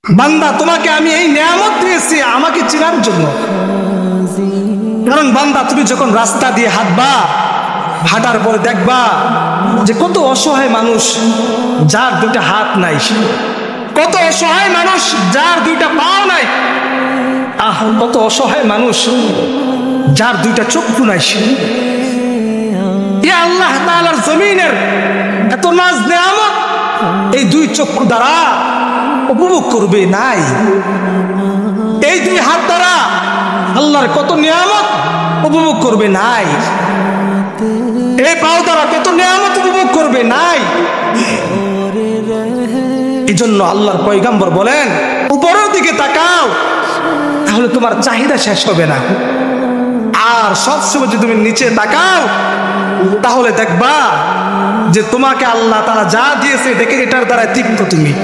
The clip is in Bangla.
বান্দা তোমাকে আমি এই নিয়ামত দিয়েছি আমাকে চেনার জন্য। কারণ বান্দা তুমি যখন রাস্তা দিয়ে হাঁটবা, হাঁটার পরে দেখবা যে কত অসহায় মানুষ যার দুইটা হাত নাই, কত অসহায় মানুষ যার দুইটা পাও নাই, কত অসহায় মানুষ যার দুইটা চক্ষু নাই। ইয়া আল্লাহ তাআলার জমিনের এত নাজ নিয়ামত এই দুই চক্ষু দ্বারা উপভোগ করবে নাই, এই দুই হাত দ্বারা আল্লাহর কত নিয়ামত উপভোগ করবে নাই, এই পাও দ্বারা কত নিয়ামত উপভোগ করবে নাই। এই জন্য আল্লাহর পয়গম্বর বলেন উপরের দিকে তাকাও, তাহলে তোমার চাহিদা শেষ হবে না। আর সবসময় যদি তুমি নিচে তাকাও তাহলে দেখবা যে তোমাকে আল্লাহ তাআলা যা দিয়েছে দেখে এটার দ্বারা তৃপ্ত তুমি।